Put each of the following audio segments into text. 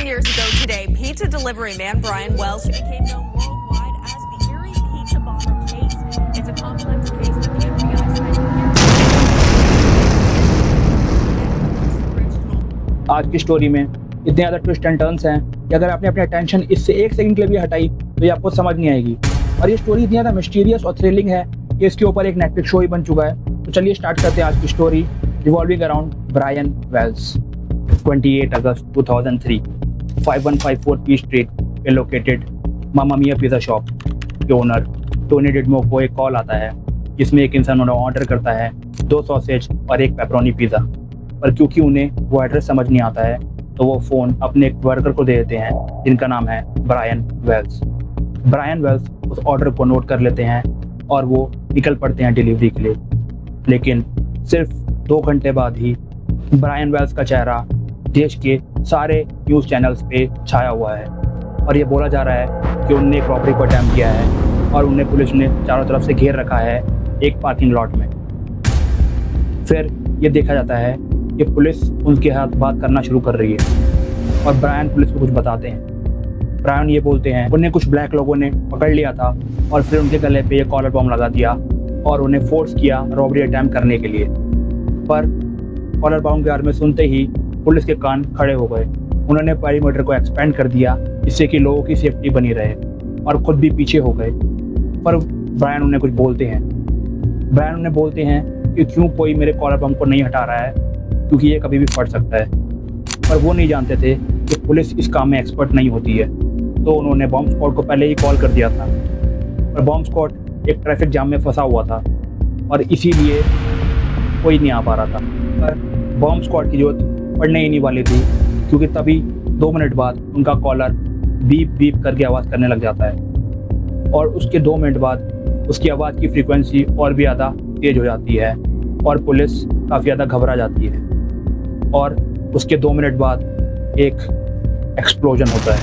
years ago today, pizza delivery man Brian Wells became known worldwide as the Erie Pizza Bomber case. It's a complex case that the FBI spent years. आज की story में इतने ज़्यादा twist and turns हैं कि अगर आपने अपनी अटेंशन इससे एक सेकंड के लिए भी हटाई तो ये आपको समझ नहीं आएगी। और ये स्टोरी इतनी ज़्यादा मिस्टीरियस और थ्रिलिंग है कि इसके ऊपर एक नेटफ्लिक्स शो ही बन चुका है। तो चलिए स्टार्ट करते हैं आज की story revolving around Brian Wells. 28 अगस्त 2003 5154 पी स्ट्रीट पे located Mama Mia pizza shop के ओनर टोनी डिडमो को एक कॉल आता है जिसमें एक इंसान ऑर्डर करता है 2 सॉसेज और 1 पेपरोनी पिज़्ज़ा। पर क्योंकि उन्हें वो एड्रेस समझ नहीं आता है तो वो फ़ोन अपने एक वर्कर को दे देते हैं जिनका नाम है ब्रायन वेल्स। ब्रायन वेल्स उस ऑर्डर को नोट कर लेते हैं और वो निकल पड़ते हैं डिलीवरी के लिए। लेकिन सिर्फ 2 घंटे बाद ही ब्रायन वेल्स का चेहरा देश के सारे न्यूज़ चैनल्स पे छाया हुआ है और ये बोला जा रहा है कि उनने एक रॉबरी को अटैम्प्ट किया है और उन्हें पुलिस ने चारों तरफ से घेर रखा है एक पार्किंग लॉट में। फिर ये देखा जाता है कि पुलिस उनके साथ बात करना शुरू कर रही है और ब्रायन पुलिस को कुछ बताते हैं। ब्रायन ये बोलते हैं उन्हें कुछ ब्लैक लोगों ने पकड़ लिया था और फिर उनके गले पे ये कॉलर बम लगा दिया और उन्हें फोर्स किया रॉबरी अटैम्प्ट करने के लिए। पर कॉलर बम के बारे में सुनते ही पुलिस के कान खड़े हो गए। उन्होंने पेरीमीटर को एक्सपेंड कर दिया जिससे कि लोगों की सेफ्टी बनी रहे और खुद भी पीछे हो गए। पर ब्रायन उन्हें कुछ बोलते हैं। ब्रायन उन्हें बोलते हैं कि क्यों कोई मेरे कॉलर बम को नहीं हटा रहा है क्योंकि ये कभी भी फट सकता है। पर वो नहीं जानते थे कि पुलिस इस काम में एक्सपर्ट नहीं होती है, तो उन्होंने बॉम्ब स्क्वाड को पहले ही कॉल कर दिया था। पर बॉम्ब स्क्वाड एक ट्रैफिक जाम में फंसा हुआ था और इसीलिए कोई नहीं आ पा रहा था। पर बॉम्ब स्क्वाड की जरूरत पड़ने ही नहीं वाली थी क्योंकि तभी 2 मिनट बाद उनका कॉलर बीप बीप करके आवाज़ करने लग जाता है और उसके 2 मिनट बाद उसकी आवाज़ की फ्रीक्वेंसी और भी ज़्यादा तेज़ हो जाती है और पुलिस काफ़ी ज़्यादा घबरा जाती है। और उसके 2 मिनट बाद एक एक्सप्लोजन होता है।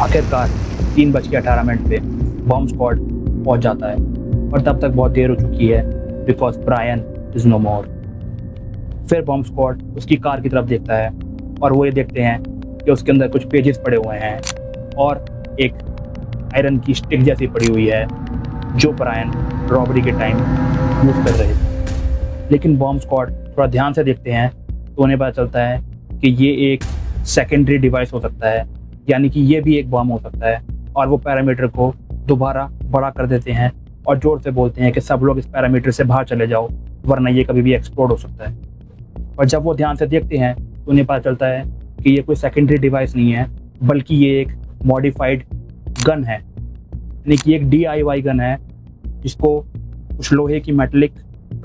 आखिरकार 3:18 पे बॉम्ब स्क्वाड पहुंच जाता है और तब तक बहुत देर हो चुकी है बिकॉज ब्रायन इज़ नो मोर। फिर बॉम्ब स्क्वाड उसकी कार की तरफ देखता है और वो ये देखते हैं कि उसके अंदर कुछ पेजेस पड़े हुए हैं और एक आयरन की स्टिक जैसी पड़ी हुई है जो ब्रायन रॉबरी के टाइम यूज़ कर रहे थे। लेकिन बॉम्ब स्क्वाड थोड़ा ध्यान से देखते हैं तो उन्हें पता चलता है कि ये एक सेकेंडरी डिवाइस हो सकता है, यानी कि ये भी एक बम हो सकता है। और वो पैरामीटर को दोबारा बड़ा कर देते हैं और ज़ोर से बोलते हैं कि सब लोग इस पैरामीटर से बाहर चले जाओ वरना ये कभी भी एक्सप्लोड हो सकता है। और जब वो ध्यान से देखते हैं तो उन्हें पता चलता है कि ये कोई सेकेंडरी डिवाइस नहीं है बल्कि ये एक मॉडिफाइड गन है, यानी कि एक DIY गन है जिसको कुछ लोहे की मेटलिक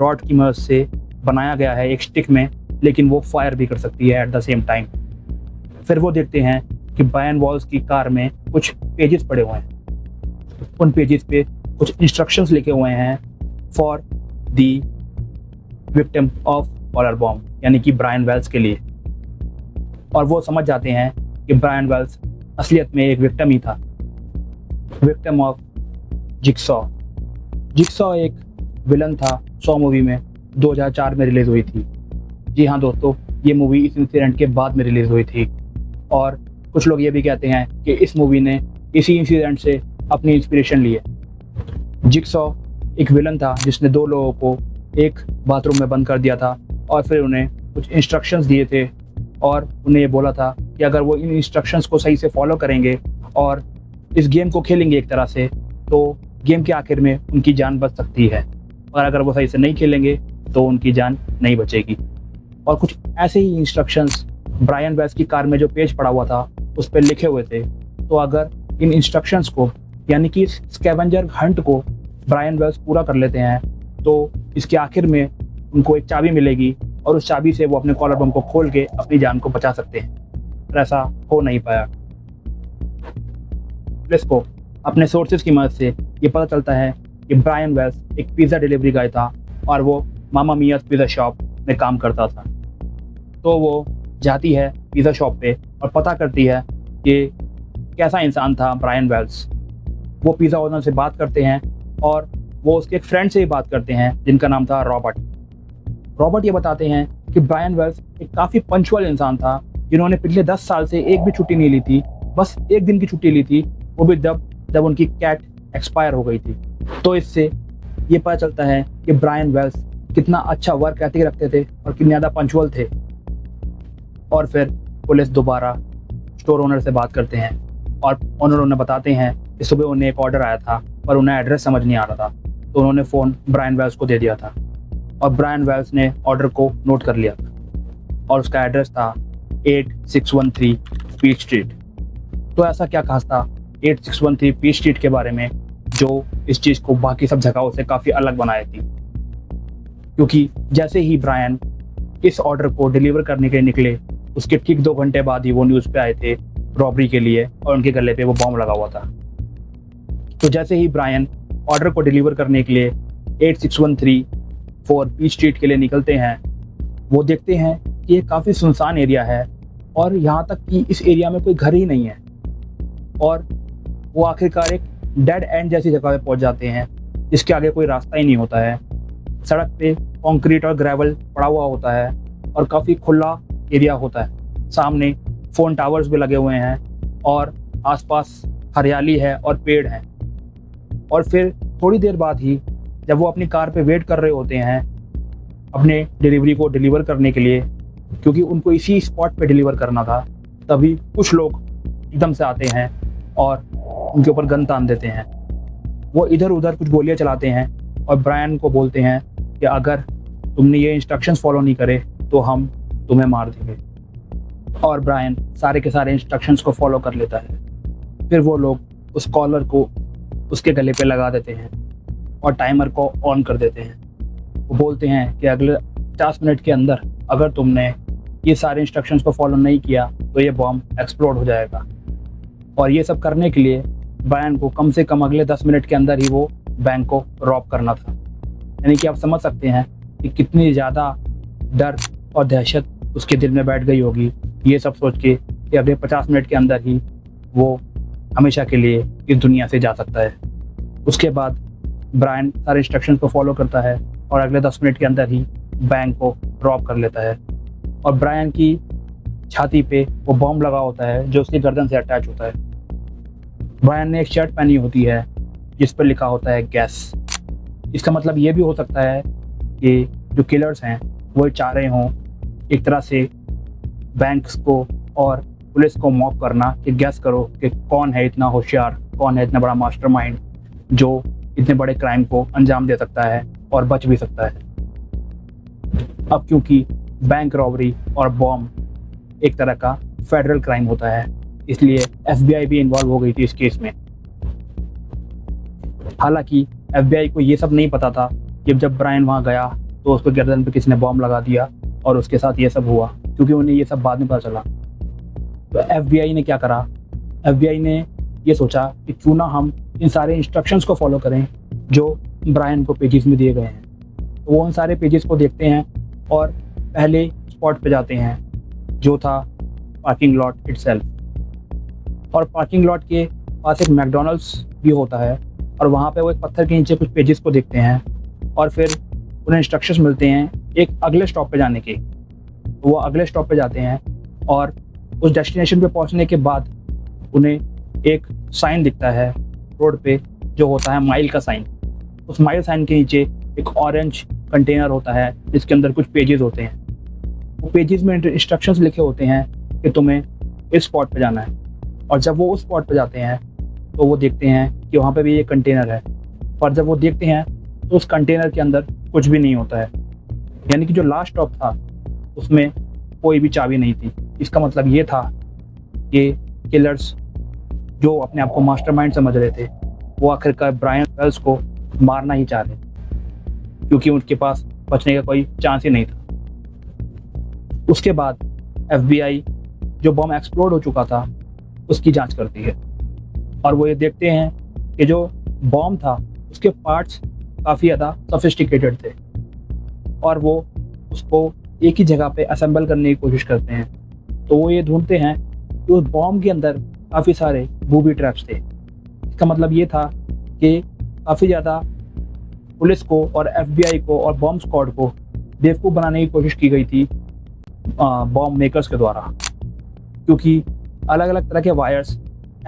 रॉड की मदद से बनाया गया है एक स्टिक में, लेकिन वो फायर भी कर सकती है एट द सेम टाइम। फिर वो देखते हैं कि ब्रायन वेल्स की कार में कुछ पेजेस पड़े हुए हैं। उन पेजेस पे कुछ इंस्ट्रक्शंस लिखे हुए हैं for the victim of collar bomb, यानी कि ब्रायन वेल्स के लिए। और वो समझ जाते हैं कि ब्रायन वेल्स असलियत में एक विक्टिम ही था, विक्टिम ऑफ जिगसॉ। जिगसॉ एक विलन था सॉ मूवी में, 2004 में रिलीज़ हुई थी। जी हाँ दोस्तों, ये मूवी इस इंसिडेंट के बाद में रिलीज़ हुई थी और कुछ लोग ये भी कहते हैं कि इस मूवी ने इसी इंसिडेंट से अपनी इंस्पिरेशन ली है। जिगसॉ एक विलन था जिसने 2 लोगों को एक बाथरूम में बंद कर दिया था और फिर उन्हें कुछ इंस्ट्रक्शंस दिए थे और उन्हें ये बोला था कि अगर वो इन इंस्ट्रक्शंस को सही से फॉलो करेंगे और इस गेम को खेलेंगे एक तरह से तो गेम के आखिर में उनकी जान बच सकती है, और अगर वो सही से नहीं खेलेंगे तो उनकी जान नहीं बचेगी। और कुछ ऐसे ही इंस्ट्रक्शंस ब्रायन वेल्स की कार में जो पेज पड़ा हुआ था उस पर लिखे हुए थे। तो अगर इन इंस्ट्रक्शंस को, यानी कि इस स्कैवेंजर हंट को ब्रायन वेल्स पूरा कर लेते हैं तो इसके आखिर में उनको एक चाबी मिलेगी और उस चाबी से वो अपने कॉलर बम को खोल के अपनी जान को बचा सकते हैं। पर ऐसा हो नहीं पाया। पुलिस को अपने सोर्सेज की मदद से ये पता चलता है कि ब्रायन वेल्स एक पिज़्ज़ा डिलीवरी गाय था और वो मामा मियाज पिज़्ज़ा शॉप में काम करता था। तो वो जाती है पिज़्ज़ा शॉप पे और पता करती है कि कैसा इंसान था ब्रायन वेल्स। वो पिज़्ज़ा ओनर से बात करते हैं और वो उसके एक फ्रेंड से ही बात करते हैं जिनका नाम था रॉबर्ट। रॉबर्ट ये बताते हैं कि ब्रायन वेल्स एक काफ़ी पंचुअल इंसान था जिन्होंने पिछले 10 साल से एक भी छुट्टी नहीं ली थी, बस एक दिन की छुट्टी ली थी, वो भी जब उनकी कैट एक्सपायर हो गई थी। तो इससे ये पता चलता है कि ब्रायन वेल्स कितना अच्छा वर्क एथिक रखते थे और कितने ज़्यादा पंचुअल थे। और फिर पुलिस दोबारा स्टोर ओनर से बात करते हैं और ओनर उन्हें बताते हैं कि सुबह उन्हें एक ऑर्डर आया था पर उन्हें एड्रेस समझ नहीं आ रहा था, तो उन्होंने फ़ोन ब्रायन वेल्स को दे दिया था और ब्रायन वेल्स ने ऑर्डर को नोट कर लिया और उसका एड्रेस था 8613 पीच स्ट्रीट। तो ऐसा क्या खास था 8613 पीच स्ट्रीट के बारे में जो इस चीज़ को बाकी सब जगहों से काफ़ी अलग बनाई थी? क्योंकि जैसे ही ब्रायन इस ऑर्डर को डिलीवर करने के लिए निकले, उसके ठीक 2 घंटे बाद ही वो न्यूज़ पे आए थे रॉबरी के लिए और उनके गले पे वो बॉम्ब लगा हुआ था। तो जैसे ही ब्रायन ऑर्डर को डिलीवर करने के लिए 8613 पीच स्ट्रीट के लिए निकलते हैं, वो देखते हैं कि ये काफ़ी सुनसान एरिया है और यहाँ तक कि इस एरिया में कोई घर ही नहीं है। और वो आखिरकार एक डेड एंड जैसी जगह पे पहुँच जाते हैं जिसके आगे कोई रास्ता ही नहीं होता है। सड़क पे कंक्रीट और ग्रेवल पड़ा हुआ होता है और काफ़ी खुला एरिया होता है। सामने फ़ोन टावर्स भी लगे हुए हैं और आसपास हरियाली है और पेड़ हैं। और फिर थोड़ी देर बाद ही जब वो अपनी कार पे वेट कर रहे होते हैं अपने डिलीवरी को डिलीवर करने के लिए, क्योंकि उनको इसी स्पॉट पे डिलीवर करना था, तभी कुछ लोग एकदम से आते हैं और उनके ऊपर गन तान देते हैं। वो इधर उधर कुछ गोलियां चलाते हैं और ब्रायन को बोलते हैं कि अगर तुमने ये इंस्ट्रक्शंस फॉलो नहीं करे तो हम तुम्हें मार देंगे। और ब्रायन सारे के सारे इंस्ट्रक्शंस को फॉलो कर लेता है। फिर वो लोग उस कॉलर को उसके गले पे लगा देते हैं और टाइमर को ऑन कर देते हैं। वो बोलते हैं कि अगले 50 मिनट के अंदर अगर तुमने ये सारे इंस्ट्रक्शंस को फॉलो नहीं किया तो ये बॉम्ब एक्सप्लोड हो जाएगा। और ये सब करने के लिए ब्रायन को कम से कम अगले 10 मिनट के अंदर ही वो बैंक को रॉब करना था। यानी कि आप समझ सकते हैं कि कितनी ज़्यादा डर और दहशत उसके दिल में बैठ गई होगी ये सब सोच के कि अगले 50 मिनट के अंदर ही वो हमेशा के लिए इस दुनिया से जा सकता है। उसके बाद ब्रायन सारे इंस्ट्रक्शंस को फॉलो करता है और अगले 10 मिनट के अंदर ही बैंक को रॉब कर लेता है। और ब्रायन की छाती पे वो बॉम्ब लगा होता है जो उसकी गर्दन से अटैच होता है। ब्रायन ने एक शर्ट पहनी होती है जिस पर लिखा होता है गैस। इसका मतलब ये भी हो सकता है कि जो किलर्स हैं वो चाह रहे हों एक तरह से बैंक्स को और पुलिस को मॉक करना कि गैस करो कि कौन है इतना होशियार, कौन है इतना बड़ा मास्टरमाइंड जो इतने बड़े क्राइम को अंजाम दे सकता है और बच भी सकता है। अब क्योंकि बैंक रॉबरी और बॉम्ब एक तरह का फेडरल क्राइम होता है, इसलिए FBI भी इन्वॉल्व हो गई थी इस केस में। हालांकि FBI को ये सब नहीं पता था कि जब ब्रायन वहाँ गया तो उसको गर्दन पे किसी ने बॉम्ब लगा दिया और उसके साथ ये सब हुआ, क्योंकि उन्हें ये सब बाद में पता चला। तो FBI ने क्या करा, FBI ने ये सोचा कि क्यों ना हम इन सारे इंस्ट्रक्शंस को फॉलो करें जो ब्रायन को पेजेस में दिए गए हैं। तो वो उन सारे पेजेस को देखते हैं और पहले स्पॉट पे जाते हैं जो था पार्किंग लॉट इटसेल्फ। और पार्किंग लॉट के पास एक मैकडॉनल्ड्स भी होता है और वहाँ पे वो एक पत्थर के नीचे कुछ पेजेस को देखते हैं और फिर उन्हें इंस्ट्रक्शंस मिलते हैं एक अगले स्टॉप पे जाने के। वो अगले स्टॉप पे जाते हैं और उस डेस्टिनेशन पे पहुंचने के बाद उन्हें एक साइन दिखता है रोड पे जो होता है माइल का साइन। उस माइल साइन के नीचे एक ऑरेंज कंटेनर होता है जिसके अंदर कुछ पेजेस होते हैं। वो पेजेस में इंस्ट्रक्शंस लिखे होते हैं कि तुम्हें इस स्पॉट पे जाना है। और जब वो उस स्पॉट पे जाते हैं तो वो देखते हैं कि वहाँ पे भी एक कंटेनर है, पर जब वो देखते हैं तो उस कंटेनर के अंदर कुछ भी नहीं होता है। यानी कि जो लास्ट स्टॉप था उसमें कोई भी चाबी नहीं थी। इसका मतलब ये था कि किलर्स जो अपने आप को मास्टरमाइंड समझ रहे थे वो आखिरकार ब्रायन वेल्स को मारना ही चाह रहे, क्योंकि उनके पास बचने का कोई चांस ही नहीं था। उसके बाद FBI जो बम एक्सप्लोड हो चुका था उसकी जांच करती है और वो ये देखते हैं कि जो बम था उसके पार्ट्स काफ़ी ज़्यादा सोफिस्टिकेटेड थे और वो उसको एक ही जगह पे असेंबल करने की कोशिश करते हैं। तो वो ये ढूंढते हैं कि उस बॉम्ब के अंदर काफ़ी सारे बूबी ट्रैप्स थे। इसका मतलब ये था कि काफ़ी ज़्यादा पुलिस को और FBI को और बॉम्ब स्क्वाड को बेवकूफ़ बनाने की कोशिश की गई थी बॉम्ब मेकर्स के द्वारा। क्योंकि अलग अलग तरह के वायर्स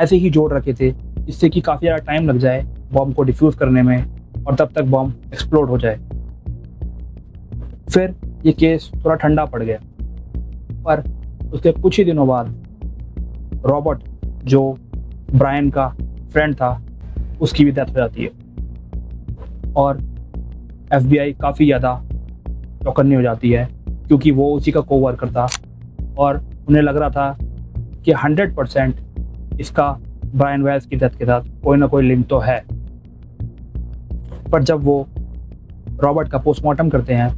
ऐसे ही जोड़ रखे थे जिससे कि काफ़ी ज़्यादा टाइम लग जाए बॉम्ब को डिफ्यूज़ करने में और तब तक बॉम्ब एक्सप्लोड हो जाए। फिर ये केस थोड़ा ठंडा पड़ गया, पर उसके कुछ ही दिनों बाद रॉबर्ट, जो ब्रायन का फ्रेंड था, उसकी भी डेथ हो जाती है और FBI काफ़ी ज़्यादा चौकन्नी हो जाती है क्योंकि वो उसी का कोवर्कर था और उन्हें लग रहा था कि 100% इसका ब्रायन वेल्स की डेथ के साथ कोई ना कोई लिंक तो है। पर जब वो रॉबर्ट का पोस्टमार्टम करते हैं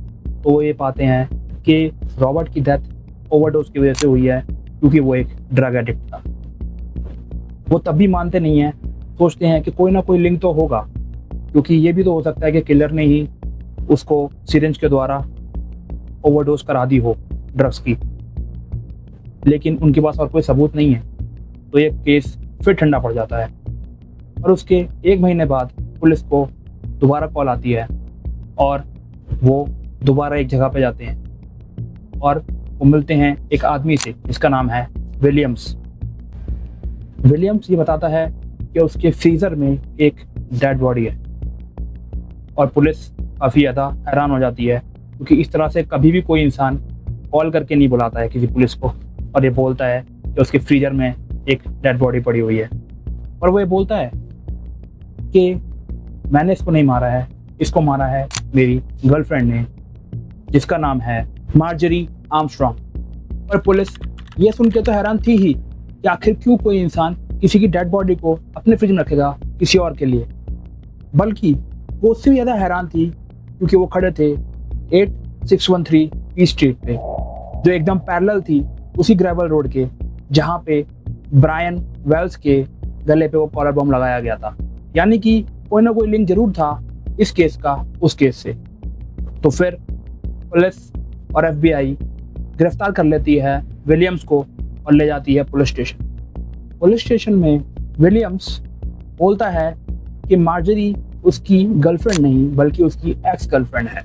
तो वो ये पाते हैं कि रॉबर्ट की डेथ ओवरडोज की वजह से हुई है क्योंकि वो एक ड्रग एडिक्ट था। वो तब भी मानते नहीं हैं, सोचते हैं कि कोई ना कोई लिंक तो होगा, क्योंकि ये भी तो हो सकता है कि किलर ने ही उसको सिरिंज के द्वारा ओवरडोज करा दी हो ड्रग्स की। लेकिन उनके पास और कोई सबूत नहीं है, तो ये केस फिर ठंडा पड़ जाता है। और उसके 1 महीने बाद पुलिस को दोबारा कॉल आती है और वो दोबारा एक जगह पे जाते हैं और वो मिलते हैं एक आदमी से जिसका नाम है विलियम्स। विलियम्स ये बताता है कि उसके फ्रीज़र में एक डेड बॉडी है और पुलिस काफ़ी ज़्यादा हैरान हो जाती है क्योंकि इस तरह से कभी भी कोई इंसान कॉल करके नहीं बुलाता है किसी पुलिस को और ये बोलता है कि उसके फ्रीज़र में एक डेड बॉडी पड़ी हुई है। और वो ये बोलता है कि मैंने इसको नहीं मारा है, इसको मारा है मेरी गर्लफ्रेंड ने जिसका नाम है मार्जरी आर्मस्ट्रॉन्ग। और पुलिस ये सुन के तो हैरान थी ही कि आखिर क्यों कोई इंसान किसी की डेड बॉडी को अपने फ्रिज में रखेगा किसी और के लिए, बल्कि वो उससे भी ज़्यादा हैरान थी क्योंकि वो खड़े थे 8613 पी स्ट्रीट पे, जो एकदम पैरेलल थी उसी ग्रेवल रोड के जहाँ पे ब्रायन वेल्स के गले पे वो कॉलर बम लगाया गया था। यानी कि कोई ना कोई लिंक जरूर था इस केस का उस केस से। तो फिर पुलिस और FBI गिरफ्तार कर लेती है विलियम्स को और ले जाती है पुलिस स्टेशन। पुलिस स्टेशन में विलियम्स बोलता है कि मार्जरी उसकी गर्लफ्रेंड नहीं बल्कि उसकी एक्स गर्लफ्रेंड है,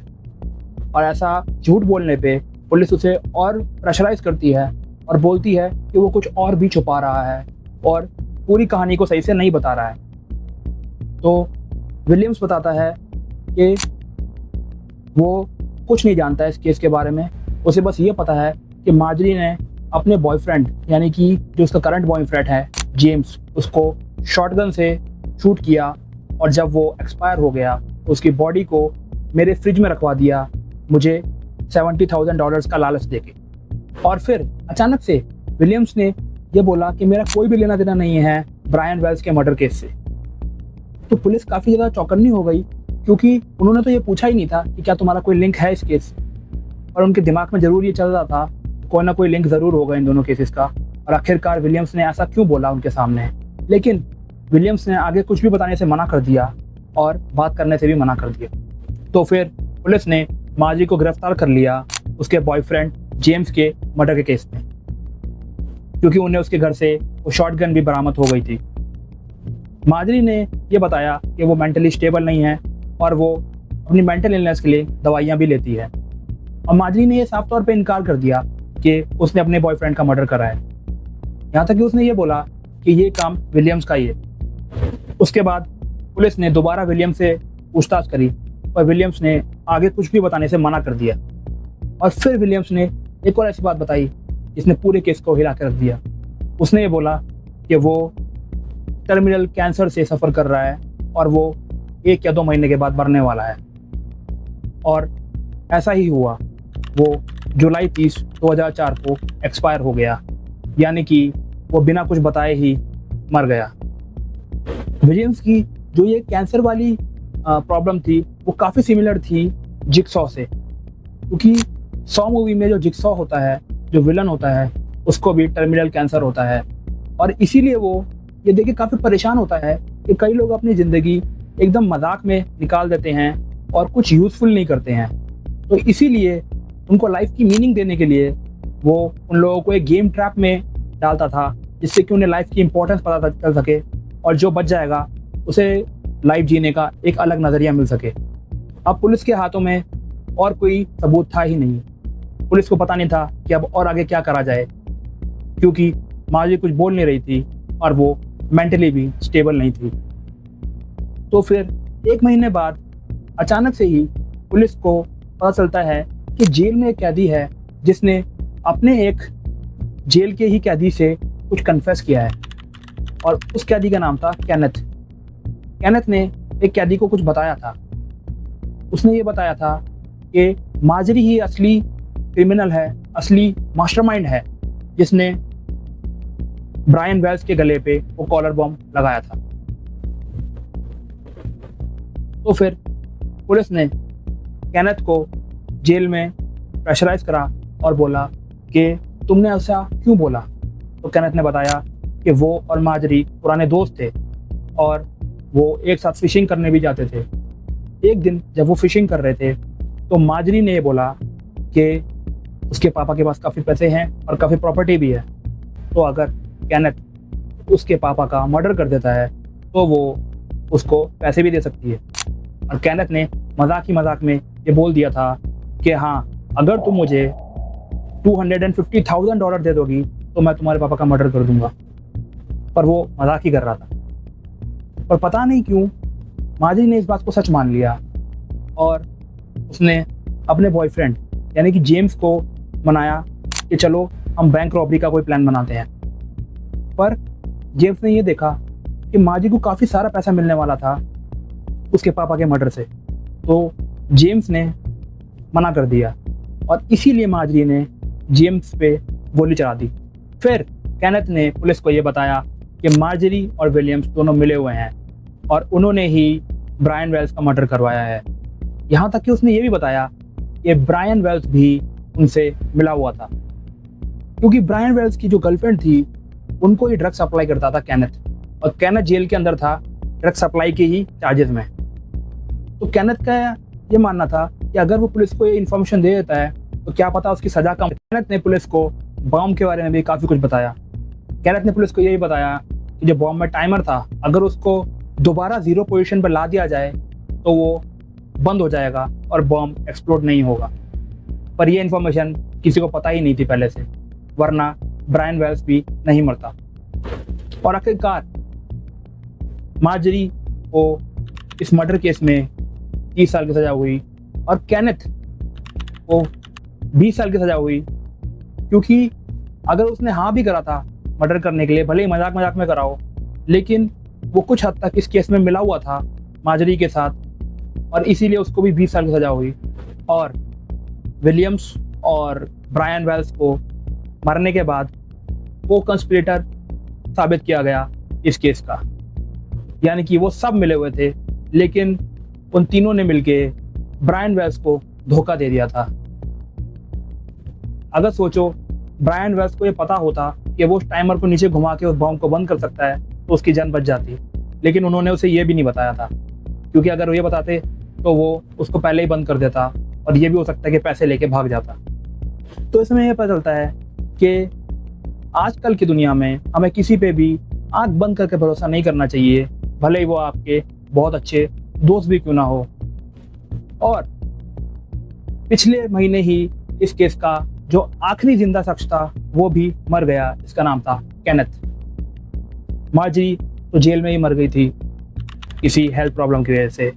और ऐसा झूठ बोलने पे पुलिस उसे और प्रेशराइज करती है और बोलती है कि वो कुछ और भी छुपा रहा है और पूरी कहानी को सही से नहीं बता रहा है। तो विलियम्स बताता है कि वो कुछ नहीं जानता है इस केस के बारे में, उसे बस ये पता है कि मार्जरी ने अपने बॉयफ्रेंड यानी कि जो उसका करंट बॉयफ्रेंड है जेम्स, उसको शॉटगन से शूट किया और जब वो एक्सपायर हो गया उसकी बॉडी को मेरे फ्रिज में रखवा दिया मुझे $70,000 का लालच देके। और फिर अचानक से विलियम्स ने यह बोला कि मेरा कोई भी लेना देना नहीं है ब्रायन वेल्स के मर्डर केस से। तो पुलिस काफ़ी ज़्यादा चौकन्नी हो गई क्योंकि उन्होंने तो ये पूछा ही नहीं था कि क्या तुम्हारा कोई लिंक है इस केस से, और उनके दिमाग में ज़रूर ये चल रहा था कोई ना कोई लिंक ज़रूर होगा इन दोनों केसेस का। और आखिरकार विलियम्स ने ऐसा क्यों बोला उनके सामने, लेकिन विलियम्स ने आगे कुछ भी बताने से मना कर दिया और बात करने से भी मना कर दिया। तो फिर पुलिस ने मार्जरी को गिरफ्तार कर लिया उसके बॉयफ्रेंड जेम्स के मर्डर के केस में, क्योंकि उन्हें उसके घर से वो शॉटगन भी बरामद हो गई थी। मार्जरी ने ये बताया कि वो मेंटली स्टेबल नहीं है और वो अपनी मेंटल इलनेस के लिए दवाइयाँ भी लेती है, और मार्जरी ने ये साफ तौर पे इनकार कर दिया कि उसने अपने बॉयफ्रेंड का मर्डर करा है। यहाँ तक कि उसने ये बोला कि ये काम विलियम्स का ही है। उसके बाद पुलिस ने दोबारा विलियम्स से पूछताछ करी और विलियम्स ने आगे कुछ भी बताने से मना कर दिया। और फिर विलियम्स ने एक और ऐसी बात बताई जिसने पूरे केस को हिला कर रख दिया। उसने ये बोला कि वो टर्मिनल कैंसर से सफ़र कर रहा है और वो 1 या 2 महीने के बाद मरने वाला है। और ऐसा ही हुआ, वो जुलाई 30, 2004 को एक्सपायर हो गया, यानी कि वो बिना कुछ बताए ही मर गया। विलियम्स की जो ये कैंसर वाली प्रॉब्लम थी वो काफ़ी सिमिलर थी जिक्सॉ से, क्योंकि सॉ मूवी में जो जिक्सॉ होता है, जो विलन होता है, उसको भी टर्मिनल कैंसर होता है। और इसीलिए वो ये देख के काफ़ी परेशान होता है कि कई लोग अपनी ज़िंदगी एकदम मजाक में निकाल देते हैं और कुछ यूज़फुल नहीं करते हैं। तो इसीलिए उनको लाइफ की मीनिंग देने के लिए वो उन लोगों को एक गेम ट्रैप में डालता था जिससे कि उन्हें लाइफ की इंपॉर्टेंस पता चल सके और जो बच जाएगा उसे लाइफ जीने का एक अलग नज़रिया मिल सके। अब पुलिस के हाथों में और कोई सबूत था ही नहीं। पुलिस को पता नहीं था कि अब और आगे क्या करा जाए, क्योंकि मार्जरी कुछ बोल नहीं रही थी और वो मेंटली भी स्टेबल नहीं थी। तो फिर 1 महीने बाद अचानक से ही पुलिस को पता चलता है कि जेल में एक कैदी है जिसने अपने एक जेल के ही कैदी से कुछ कन्फेस किया है और उस कैदी का नाम था केनेथ। केनेथ ने एक कैदी को कुछ बताया था। उसने ये बताया था कि मार्जरी ही असली क्रिमिनल है, असली मास्टरमाइंड है जिसने ब्रायन वेल्स के गले पे वो कॉलर बॉम्ब लगाया था। तो फिर पुलिस ने केनेथ को जेल में प्रेशराइज करा और बोला कि तुमने ऐसा क्यों बोला। तो केनेथ ने बताया कि वो और मार्जरी पुराने दोस्त थे और वो एक साथ फिशिंग करने भी जाते थे। एक दिन जब वो फिशिंग कर रहे थे तो मार्जरी ने ये बोला कि उसके पापा के पास काफ़ी पैसे हैं और काफ़ी प्रॉपर्टी भी है, तो अगर केनेथ उसके पापा का मर्डर कर देता है तो वो उसको पैसे भी दे सकती है। और केनेथ ने मजाक में ये बोल दिया था कि हाँ, अगर तुम मुझे $250,000 दे दोगी तो मैं तुम्हारे पापा का मर्डर कर दूंगा। पर वो मजाक ही कर रहा था। पर पता नहीं क्यों मार्जरी ने इस बात को सच मान लिया और उसने अपने बॉयफ्रेंड यानी कि जेम्स को मनाया कि चलो हम बैंक रॉबरी का कोई प्लान बनाते हैं। पर जेम्स ने ये देखा कि मार्जरी को काफ़ी सारा पैसा मिलने वाला था उसके पापा के मर्डर से, तो जेम्स ने मना कर दिया और इसीलिए मार्जरी ने जेम्स पे गोली चला दी। फिर केनेथ ने पुलिस को ये बताया कि मार्जरी और विलियम्स दोनों मिले हुए हैं और उन्होंने ही ब्रायन वेल्स का मर्डर करवाया है। यहाँ तक कि उसने ये भी बताया कि ब्रायन वेल्स भी उनसे मिला हुआ था, क्योंकि ब्रायन वेल्स की जो गर्लफ्रेंड थी उनको ही ड्रग सप्लाई करता था केनेथ, और केनेथ जेल के अंदर था ड्रग सप्लाई के ही चार्जेस में। तो केनेथ का ये मानना था कि अगर वो पुलिस को ये इन्फॉर्मेशन दे देता है तो क्या पता उसकी सजा कम। केनेथ ने पुलिस को बॉम्ब के बारे में भी काफ़ी कुछ बताया। केनेथ ने पुलिस को यही बताया कि जो बॉम्ब में टाइमर था, अगर उसको दोबारा 0 पोजीशन पर ला दिया जाए तो वो बंद हो जाएगा और बॉम्ब एक्सप्लोड नहीं होगा। पर ये इन्फॉर्मेशन किसी को पता ही नहीं थी पहले से, वरना ब्रायन वेल्स भी नहीं मरता। और आखिरकार मार्जरी को इस मर्डर केस में 30 साल की सजा हुई और केनेथ को 20 साल की सजा हुई, क्योंकि अगर उसने हाँ भी करा था मर्डर करने के लिए, भले ही मजाक में करा हो, लेकिन वो कुछ हद तक इस केस में मिला हुआ था मार्जरी के साथ और इसीलिए उसको भी 20 साल की सजा हुई। और विलियम्स और ब्रायन वेल्स को मरने के बाद वो कंस्पिरेटर साबित किया गया इस केस का, यानी कि वो सब मिले हुए थे, लेकिन उन तीनों ने मिलके ब्रायन वेल्स को धोखा दे दिया था। अगर सोचो ब्रायन वेल्स को ये पता होता कि वो उस टाइमर को नीचे घुमा के उस बॉम्ब को बंद कर सकता है तो उसकी जान बच जाती, लेकिन उन्होंने उसे ये भी नहीं बताया था, क्योंकि अगर वो ये बताते तो वो उसको पहले ही बंद कर देता और ये भी हो सकता है कि पैसे लेके भाग जाता। तो इसमें यह पता चलता है कि आजकल की दुनिया में हमें किसी पे भी आंख बंद करके भरोसा नहीं करना चाहिए, भले ही वो आपके बहुत अच्छे दोस्त भी क्यों ना हो। और पिछले महीने ही इस केस का जो आखिरी जिंदा शख्स था वो भी मर गया, इसका नाम था केनेथ। मार्जरी तो जेल में ही मर गई थी किसी हेल्थ प्रॉब्लम की वजह से।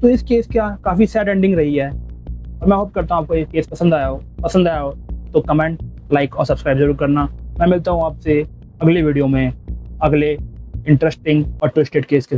तो इस केस का काफ़ी सैड एंडिंग रही है और मैं होप करता हूँ आपको ये केस पसंद आया हो तो कमेंट, लाइक और सब्सक्राइब जरूर करना। मैं मिलता हूँ आपसे अगले वीडियो में अगले इंटरेस्टिंग और ट्विस्टेड केस के